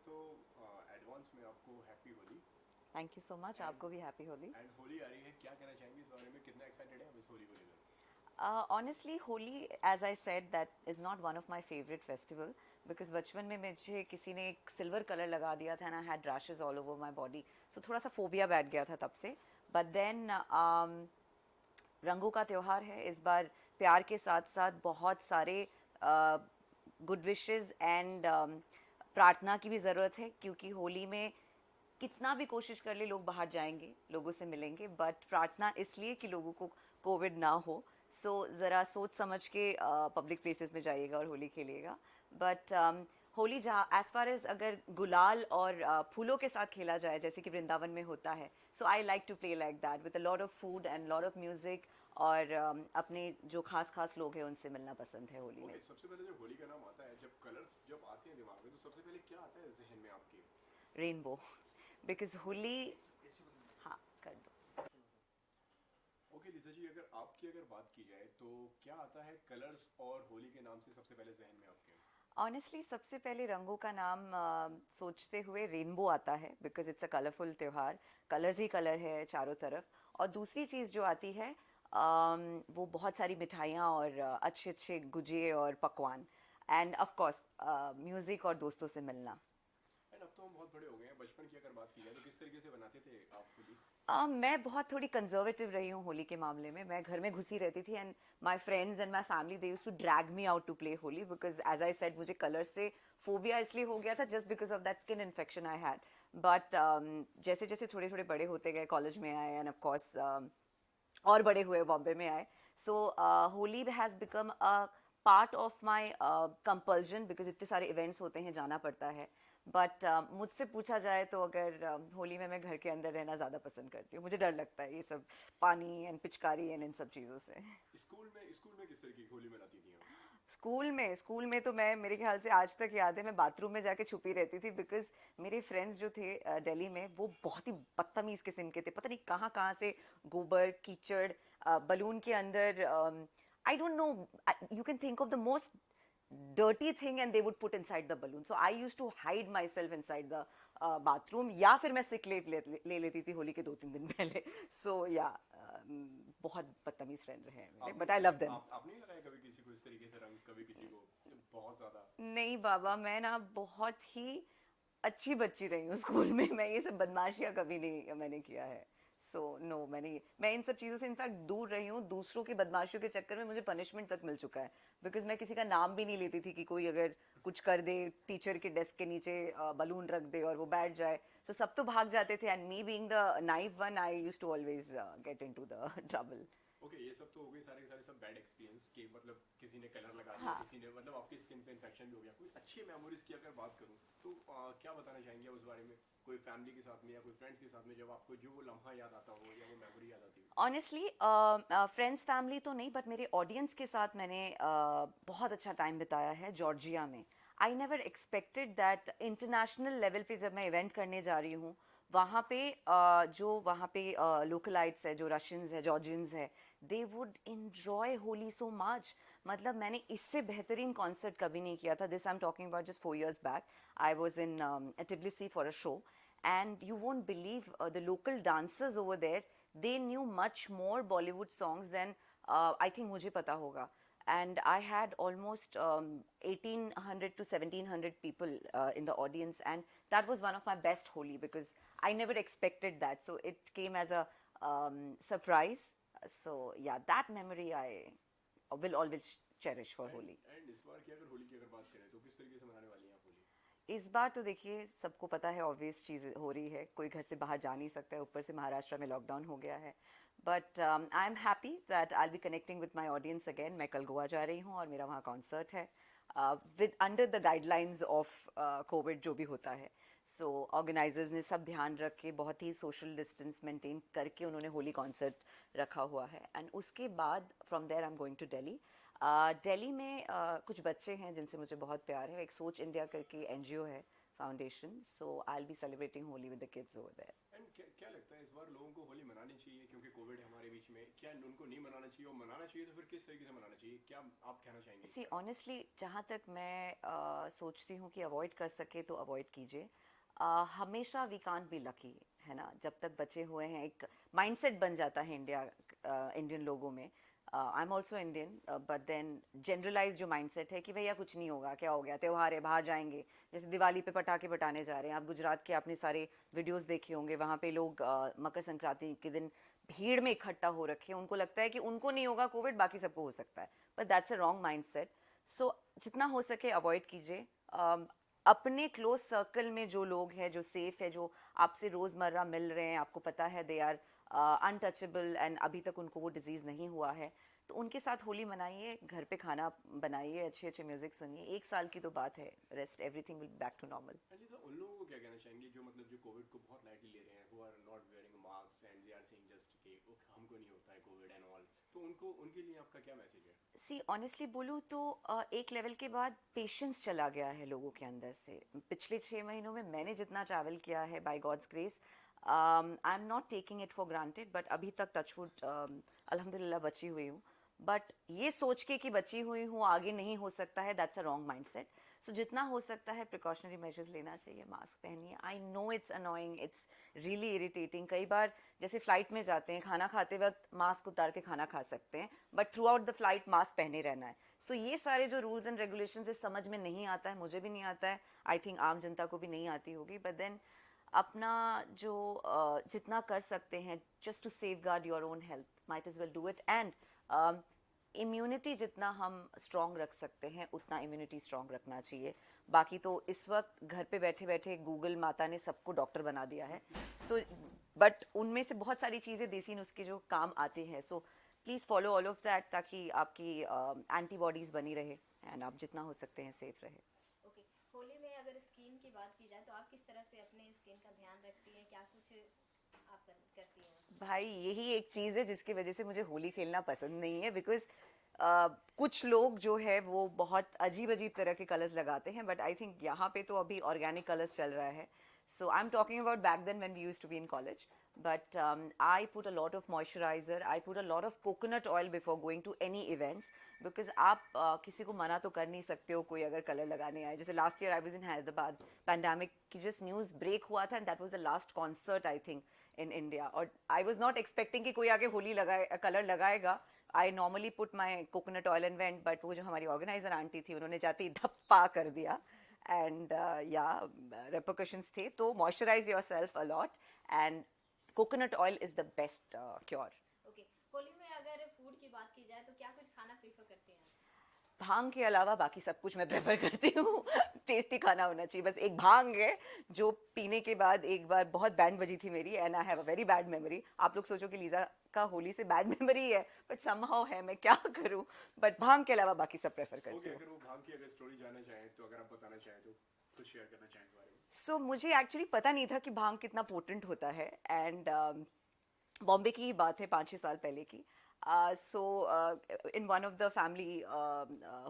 तो एडवांस में आपको happy Holi. Thank you so much, and आपको भी हैप्पी होली। एंड होली आ रही है, क्या कहना चाहेंगे इस बारे में, कितना एक्साइटेड है आप इस होली को लेकर? Honestly, Holi, as I said, that is not one of my favorite festival because बचपन में मुझे किसी ने एक सिल्वर कलर लगा दिया था and I had rashes all over my body. So थोड़ा सा फोबिया बैठ गया था तब से. But then रंगों का त्योहार है इस बार, प्यार के साथ साथ बहुत सारे गुड विशेस एंड प्रार्थना की भी ज़रूरत है, क्योंकि होली में कितना भी कोशिश कर ले लोग बाहर जाएंगे, लोगों से मिलेंगे, बट प्रार्थना इसलिए कि लोगों को कोविड ना हो. सो ज़रा सोच समझ के पब्लिक प्लेसेस में जाइएगा और होली खेलिएगा. बट होली जहाँ एज फार एज अगर गुलाल और फूलों के साथ खेला जाए जैसे कि वृंदावन में होता है, so I like to play like that with a lot of food and lot of music, और अपने जो खास खास लोग हैं उनसे मिलना पसंद है होली में. ओके, सबसे पहले जब होली का नाम आता है, जब कलर्स जब आते हैं दिमाग में, तो सबसे पहले क्या आता है जहन में आपके? Rainbow, because Holi. हाँ, कर दो. ओके लिसा जी, अगर बात की जाए तो क्या आता है कलर्स और होली के नाम से सबसे पहले जहन में आपके? ऑनेस्टली सबसे पहले रंगों का नाम सोचते हुए रेनबो आता है, बिकॉज इट्स अ कलरफुल त्यौहार. कलर्स ही कलर है चारों तरफ. और दूसरी चीज़ जो आती है वो बहुत सारी मिठाइयाँ और अच्छे अच्छे गुजिये और पकवान, एंड ऑफ कोर्स म्यूज़िक और दोस्तों से मिलना. एंड अब तो हम बहुत बड़े हो गए हैं, बचपन की अगर बात की जाए तो किस तरीके से बनाते थे आप होली? मैं बहुत थोड़ी कंजर्वेटिव रही हूँ होली के मामले में. मैं घर में घुसी रहती थी and my friends and my family they used to drag me out to play Holi, because as I said मुझे कलर से फोबिया इसलिए हो गया था just because of that skin infection I had. But जैसे जैसे थोड़े थोड़े बड़े होते गए, कॉलेज में आए एंड ऑफ कोर्स और बड़े हुए, बॉम्बे में आए, so Holi has become a part of my compulsion, because इतने सारे इवेंट्स होते हैं, जाना पड़ता है. बट मुझसे पूछा जाए तो अगर होली में मैं घर के अंदर रहना ज़्यादा पसंद करती हूँ. मुझे डर लगता है ये सब पानी एंड पिचकारी एंड इन सब चीज़ों से. स्कूल में किस तरीके की होली मनाती थी आप? स्कूल में तो मैं, मेरे ख्याल से आज तक याद है, मैं बाथरूम में जाके छुपी रहती थी, बिकॉज मेरे फ्रेंड्स जो थे दिल्ली में, वो बहुत ही बदतमीज़ किस्म के थे. पता नहीं कहाँ कहाँ से गोबर कीचड़ बलून के अंदर, I don't know, you can think of the most dirty thing and they would put inside the balloon. So I used to hide myself inside the bathroom, या फिर मैं sick leave ले लेती थी होली के 2-3 दिन पहले. So yeah, बहुत बदतमीज फ्रेंड रहे हैं मेरे, but I love them. आपने नहीं लगाया कभी किसी को इस तरीके से रंग, कभी किसी को बहुत ज्यादा? नहीं बाबा, मैं ना बहुत ही अच्छी बच्ची रही हूँ स्कूल में. मैं ये सब बदमाशियाँ कभी नहीं मैंने किया है. सो नो, मैं इन सब चीज़ों से इनफैक्ट दूर रही हूँ. दूसरों की बदमाशियों के चक्कर में मुझे पनिशमेंट तक मिल चुका है, बिकॉज मैं किसी का नाम भी नहीं लेती थी कि कोई अगर कुछ कर दे, टीचर के डेस्क के नीचे बलून रख दे और वो बैठ जाए, तो सब तो भाग जाते थे. And me being the naive one, I used to always get into the trouble. Okay, ये सब तो हो गई, सारे के सारे सब बैड एक्सपीरियंस के, मतलब किसी ने कलर लगा दिया, हाँ. किसी ने मतलब आपकी स्किन पे इन्फेक्शन भी हो गया. कोई अच्छी मेमोरीज की अगर बात करूं तो क्या बताना चाहेंगे उस बारे में? कोई फैमिली के साथ में या कोई फ्रेंड्स के साथ में, जब आपको जो वो लम्हा याद आता हो या वो मेमोरी याद आती हो? ऑनेस्टली फ्रेंड्स फैमिली तो नहीं, बट मेरे ऑडियंस के साथ मैंने बहुत अच्छा टाइम बिताया है जॉर्जिया में. I never expected that international level पे जब मैं इवेंट करने जा रही हूँ, वहाँ पे जो वहाँ पे लोकलाइट्स है, जो रशियंस है, जॉर्जियंस है, they would enjoy Holi so much. मतलब मैंने इससे बेहतरीन कॉन्सर्ट कभी नहीं किया था. This I am talking about just 4 years back. I was in Tbilisi for a show, and you won't believe the local dancers over there, they knew much more Bollywood songs than I think मुझे पता होगा. And I had almost 1800 to 1700 people in the audience, and that was one of my best Holi because I never expected that, so it came as a surprise. So yeah, that memory I will always cherish for Holi. And इस बार की अगर होली की अगर बात करें तो किस तरीके से मनाने वाली हैं आप होली? इस बार तो देखिए, सबको पता है ऑब्वियस चीज़ हो रही है, कोई घर से बाहर जा नहीं सकता है, ऊपर से महाराष्ट्र में लॉकडाउन हो गया है. But I am happy that I be connecting with my audience again. मैं कल गोवा जा रही हूँ और मेरा वहाँ कॉन्सर्ट है with under the guidelines of Covid जो भी होता है. सो ऑर्गेनाइजर्स ने सब ध्यान रख के, बहुत ही सोशल डिस्टेंस मेंटेन करके उन्होंने होली कॉन्सर्ट रखा हुआ है. एंड उसके बाद from there I am going to Delhi. Delhi में कुछ बच्चे हैं जिनसे मुझे बहुत प्यार है. एक सोच इंडिया करके एनजीओ है, foundation. So I will be celebrating Holi with the kids over there. And क्या लगता है इस बार लोगों को होली मनानी चाहिए, क्योंकि कोविड हमारे बीच बीच में, क्या उनको नहीं मनाना चाहिए, और मनाना चाहिए तो फिर किस तरीके से मनाना चाहिए, क्या आप कहना चाहेंगे? सी ऑनेस्टली जहाँ तक मैं सोचती हूँ कि अवॉइड कर सके तो अवॉइड कीजिए। हमेशा वी कांट बी लकी, है ना। जब तक बचे हुए हैं एक माइंडसेट बन जाता है इंडियन लोगों में। I am also Indian, but then generalise जो माइंडसेट है कि भैया कुछ नहीं होगा, क्या हो गया, त्योहार है, बाहर जाएंगे। जैसे दिवाली पे पटाखे बटाने जा रहे हैं, आप गुजरात के आपने सारे वीडियोस देखे होंगे, वहाँ पे लोग मकर संक्रांति के दिन भीड़ में इकट्ठा हो रखे हैं। उनको लगता है कि उनको नहीं होगा कोविड, बाकी सबको हो सकता है, but that's a wrong mindset. So जितना हो सके अवॉइड कीजिए। अपने क्लोज सर्कल में जो लोग हैं, जो सेफ है, जो आपसे रोज़मर्रा मिल रहे हैं, आपको पता है दे आर अनटचेबल एंड अभी तक उनको वो डिजीज़ नहीं हुआ है, तो उनके साथ होली मनाइए, घर पे खाना बनाइए, अच्छे अच्छे म्यूजिक सुनिए। एक साल की तो बात है, rest everything will back to normal. Ali sir, उन लोगों को क्या कहना चाहेंगे जो मतलब जो कोविड को बहुत लाइटली ले रहे हैं, who are not wearing mask and they are saying just कि ओके हमको नहीं होता है कोविड एंड ऑल, तो उनको, उनके लिए आपका क्या मैसेज है? सी ऑनेस्टली बोलूँ तो एक लेवल के बाद पेशेंस चला गया है लोगों के अंदर से। पिछले 6 महीनों में मैंने जितना ट्रैवल किया है, by God's grace, I am not taking it for granted, but अभी तक टचवुड अल्हम्दुलिल्लाह बची हुई हूँ। बट ये सोच के कि बची हुई हूँ आगे नहीं हो सकता है, that's a wrong mindset. So जितना हो सकता है प्रिकॉशनरी मेजर्स लेना चाहिए, मास्क पहनिए। I know it's annoying, it's really irritating. कई बार जैसे फ्लाइट में जाते हैं, खाना खाते वक्त मास्क उतार के खाना खा सकते हैं, but through out the flight mask पहने रहना है। सो ये सारे जो रूल्स एंड रेगुलेशंस है, समझ में नहीं आता है, मुझे भी नहीं आता है, आई थिंक आम जनता को भी नहीं आती होगी। बट देन अपना जो जितना कर सकते हैं just to safeguard your own health, might as well do it. And immunity जितना हम स्ट्रॉन्ग रख सकते हैं उतना इम्यूनिटी स्ट्रॉन्ग रखना चाहिए। बाकी तो इस वक्त घर पे बैठे बैठे गूगल माता ने सबको डॉक्टर बना दिया है। सो बट उनमें से बहुत सारी चीज़ें देसी नुस्खे जो काम आते हैं, so please follow all of that, ताकि आपकी एंटीबॉडीज़ बनी रहे एंड आप जितना हो सकते हैं सेफ रहे। ओके, होली में अगर स्किन की बात की जाए तो आप किस तरह से अपने स्किन का ध्यान रखती हैं, क्या कुछ आप करती हैं उसमें? भाई यही एक चीज़ है जिसकी वजह से मुझे होली खेलना पसंद नहीं है, बिकॉज कुछ लोग जो है वो बहुत अजीब अजीब तरह के कलर्स लगाते हैं, बट आई थिंक यहाँ पे तो अभी ऑर्गेनिक कलर्स चल रहा है। So I am talking about back then when we used to be in college, but I put a lot of moisturizer, I put a lot of coconut oil before going to any events, because आप किसी को मना तो कर नहीं सकते हो कोई अगर कलर लगाने आए। जैसे last year I was in Hyderabad, pandemic की जस्ट न्यूज़ ब्रेक हुआ था and that was the last concert I think in India, और आई वाज नॉट एक्सपेक्टिंग कि कोई आगे होली लगाए कलर लगाएगा। I normally put my coconut oil and went, but वो जो हमारी ऑर्गेनाइजर आंटी थी उन्होंने जाते ही धप्पा कर दिया एंड या रेपरकशंस थे। तो moisturise yourself a lot and coconut oil is the best cure. Okay, Holi में अगर फूड की बात की जाए तो क्या कुछ खाना प्रीफर करते हैं आप? भांग के अलावा बाकी सब कुछ मैं प्रेफर करती हूँ। टेस्टी खाना होना चाहिए, बस एक भांग है जो पीने के बाद एक बार बहुत बैंड बजी थी मेरी and I have a very bad memory. आप लोग सोचो कि लीजा का होली से बैड मेमोरी है, बट समहाउ है, मैं क्या करूँ। बट भांग के अलावा बाकी सब प्रेफर करती ओके, हूँ। अगर वो भांग की अगर स्टोरी जानना चाहें, तो अगर आप बताना चाहें तो कुछ शेयर करना चाहें इस बारे में? सो मुझे एक्चुअली पता नहीं था कि भांग कितना पोटेंट होता है, एंड बॉम्बे की ही बात है 5-6 साल पहले की। So in one of the family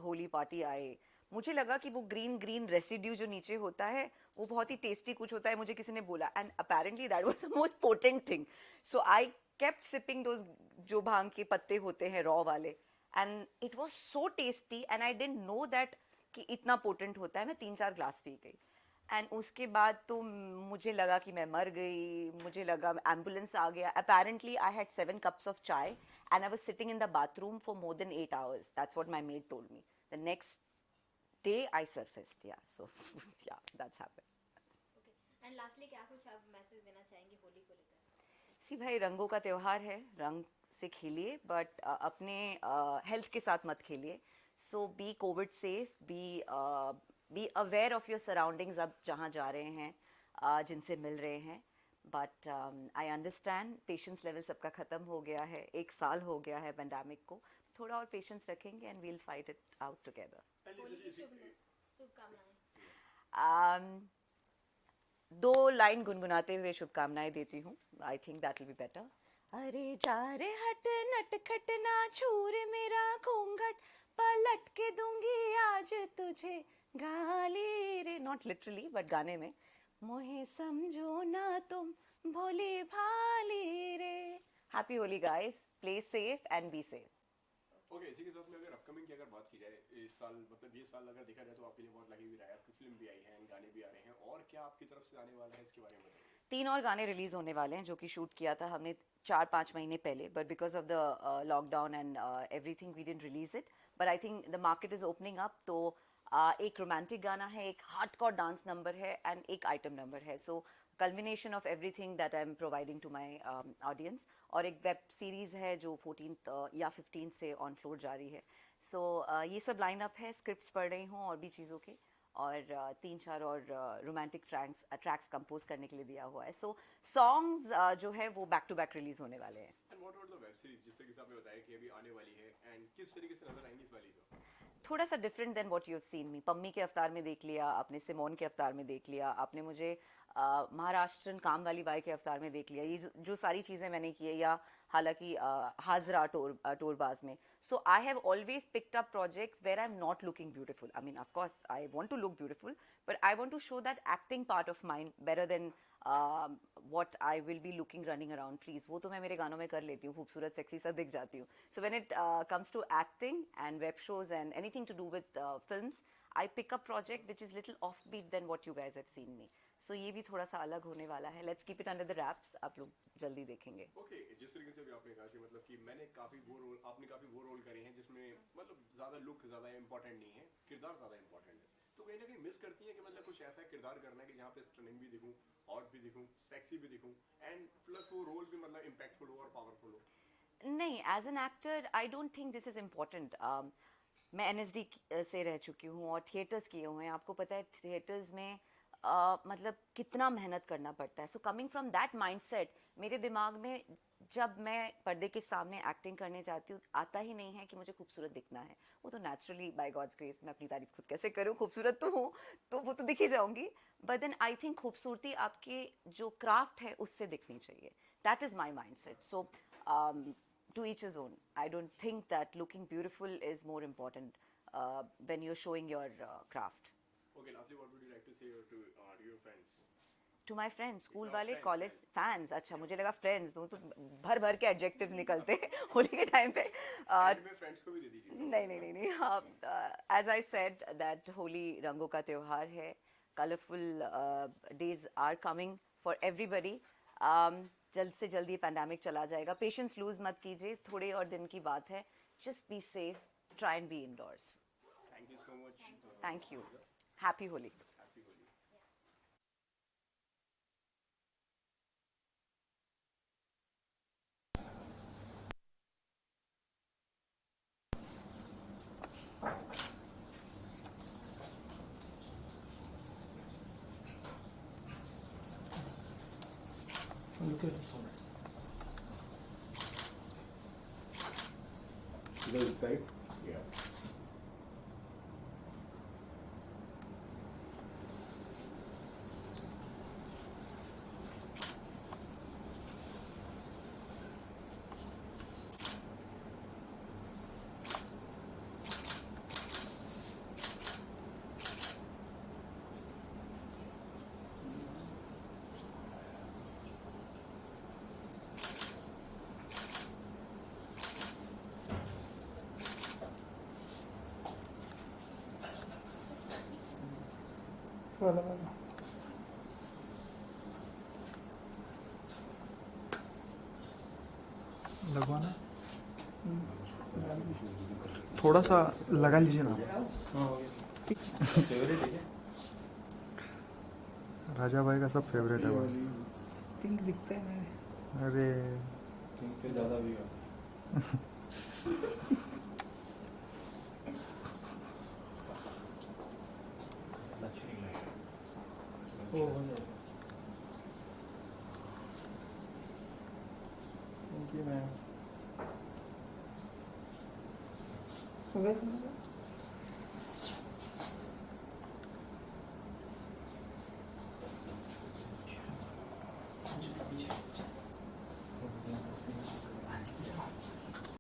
Holi party आए, मुझे लगा कि वो ग्रीन ग्रीन रेसिड्यू जो नीचे होता है वो बहुत ही टेस्टी कुछ होता है, मुझे किसी ने बोला, and apparently that was the most potent thing. So I kept sipping those जो भांग के पत्ते होते हैं रॉ वाले, and it was so tasty and I didn't know that कि इतना पोटेंट होता है। मैं 3-4 ग्लास पी गई एंड उसके बाद तो मुझे लगा कि मैं मर गई, मुझे लगा एम्बुलेंस आ गया। Apparently I had 7 cups of chai and I was sitting in the bathroom for more than 8 hours. That's what my maid told me. The next day I surfaced. Yeah, so yeah, that's happened. Okay, and lastly क्या कुछ आप message देना चाहेंगे होली को लेकर? सी भाई, रंगों का त्योहार है, रंग से खेलिए, बट अपने हेल्थ के साथ मत खेलिए। So be COVID safe, be aware of your surroundings, आप जहाँ जा रहे हैं, जिनसे मिल रहे हैं। But I understand patience level सबका ख़त्म हो गया है, 1 साल हो गया है पेंडेमिक को, थोड़ा और पेशेंस रखेंगे and we'll fight it out together. Holi की शुभकामनाएं। 2 लाइन गुनगुनाते हुए शुभकामनाएं देती हूँ, I think that will be better. अरे जा रे हट नटखट ना छूरे मेरा घूंघट, पलट के दूंगी आज तुझे गाली रे। नॉट लिटरली बट गाने में, मोहे समझो ना तुम भोली भाली रे, happy Holi guys, play safe and be safe. Okay, इसी के साथ में अगर अपकमिंग की अगर बात की जाए, इस साल मतलब ये साल अगर देखा जाए तो आपके लिए बहुत लकी भी रहा है, आपकी फिल्म भी आई है, गाने भी आ रहे हैं, और क्या आपकी तरफ से आने वाला है इसके बारे में बताइए। 3 और गाने रिलीज होने वाले हैं जो कि शूट किया था हमने 4-5 महीने पहले, but because of the lockdown and everything we didn't release it, but I think the market is opening up. तो एक रोमांटिक गाना है, एक हार्डकोर डांस नंबर है एंड एक आइटम नंबर है। So combination of everything that I am providing to my audience. और एक वेब सीरीज है जो 14 या 15 से ऑन फ्लोर जारी है। सो ये सब लाइनअप है, स्क्रिप्ट्स पढ़ रही हूँ और भी चीज़ों के, और 3-4 और रोमांटिक ट्रैक्स कंपोज करने के लिए दिया हुआ है। सो सॉन्ग्स जो है वो बैक टू बैक रिलीज होने वाले हैं। And what about the web series, जिस तरीके से आपने बताया कि अभी आने वाली है, एंड किस तरीके से नजर आएंगी इस वाली तो? थोड़ा सा different than what you have seen me. Pammi के अवतार में देख लिया आपने, सिमोन के अवतार में देख लिया आपने, मुझे महाराष्ट्रन काम वाली बाई के अवतार में देख लिया। ये जो सारी चीज़ें मैंने की है, या हालांकि हाजरा टोरबाज में। So I have always picked up projects where I am not looking beautiful. I mean of course I want to look beautiful, but I want to show that acting part of mind better than what I will be looking running around trees. वो तो मैं मेरे गानों में कर लेती हूँ, खूबसूरत सेक्सी सा दिख जाती हूँ. So when it comes to acting and web shows and anything to do with films, I pick a project which is little offbeat than what you guys have seen me. So ये भी थोड़ा सा अलग होने वाला है. Let's keep it under the wraps. आप लोग जल्दी देखेंगे. ओके, जिस तरीके से भी आपने कहा कि मतलब कि मैंने काफी वो रोल, आपने काफी वो रोल करे हैं जिसमें मतलब ज्यादा लुक ज्यादा इंपॉर्टेंट नहीं है, किरदार ज्यादा इंपॉर्टेंट है, तो कहीं ना कहीं मिस करती है कि मतलब कुछ ऐसा किरदार करना है कि जहाँ पे स्टनिंग भी दिखूं, हॉट भी दिखूं, सेक्सी भी दिखूं, एंड प्लस वो रोल भी मतलब इम्पैक्टफुल हो और पावरफुल हो। नहीं, as an actor I don't think this is important. मैं एनएसडी से रह चुकी हूँ और थिएटर्स किए हुए हैं. आपको पता है थिएटर्स में मतलब कितना मेहनत करना पड़ता है. So coming from that mindset, मेरे दिमाग में जब मैं पर्दे के सामने एक्टिंग करने जाती हूँ आता ही नहीं है कि मुझे खूबसूरत दिखना है. वो तो नेचुरली बाय गॉड्स ग्रेस, मैं अपनी तारीफ खुद कैसे करूँ, खूबसूरत तो हूँ तो वो तो दिख ही जाऊंगी. बट देन आई थिंक खूबसूरती आपके जो क्राफ्ट है उससे दिखनी चाहिए. That is my mind set. So to each his own. I don't think that looking beautiful is more important when you're showing your craft. Okay, lastly, what would you like to say to your friends? To my friends, school No, वाले, friends, college friends. fans. अच्छा, मुझे लगा friends दो तो भर भर के adjectives निकलते हैं होली के टाइम पे. End में friends को भी दे दीजिए। नहीं. As I said that Holi रंगों का त्योहार है. Colorful days are coming for everybody. जल्द से जल्द ये पैंडेमिक चला जाएगा. पेशेंस लूज मत कीजिए, थोड़े और दिन की बात है. Just be safe, try and be indoors. Thank you so much. Thank you. Happy Holi. Happy Holi. Look at this one. This side? Yeah. थोड़ा लगा लो. लगवाना थोड़ा सा लगा लीजिए ना. राजा भाई का सब फेवरेट है वो. पिंक दिखता है मेरे. अरे पिंक पे ज़्यादा भी है. वो हो जाएगा. Thank you ma'am.